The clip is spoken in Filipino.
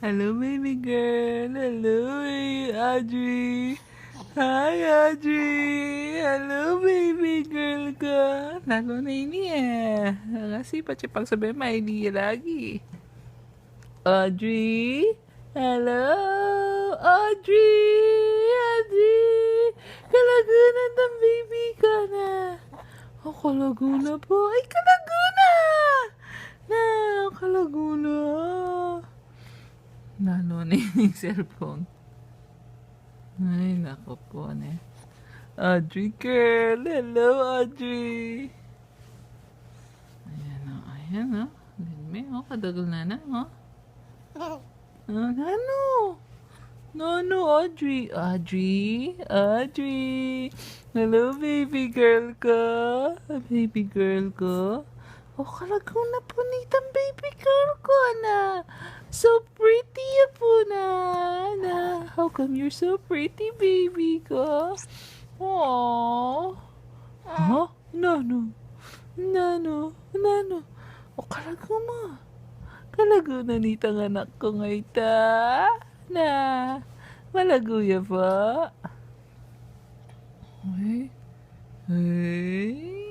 Hello, baby girl. Hello, Audrey. Hi, Audrey. Hello, baby girl ko. Lalo na ini eh. Kasi pag sabi maini lagi. Audrey. Hello, Audrey. Audrey. Kalagunan ng baby ka na. Oh, kalaguna po. Ay, kalaguna. Na, kalaguna. Lalo na yung cellphone. Ay, nako po na. Audrey girl. Hello, Audrey. Ayan o, ayan o. May o, kadagal na na o. Ano? No, Audrey. Audrey. Hello, baby girl ko. Baby girl ko. Oh, kalagaw na po nitang baby girl ko, na. So pretty po na. How come you're so pretty, baby ko? Aww. Huh? No. Oh, kalagaw mo. Kalagaw na nitang anak ko ngayon ta. Na. Malaguya pa. Ay.